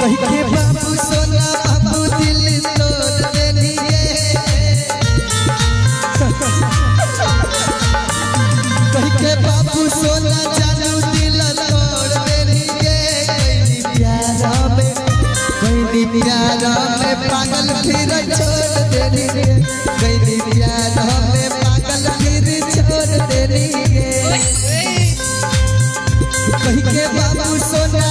कही के बाबू सोना बाबू दिल तोड़ देनी गे कही के बाबू सोना जानू दिल तोड़ देनी गे कहीं प्यार में पागल फिर छोड़ देनी गे कहीं प्यार में पागल फिर छोड़ देनी गे कही के बाबू सोना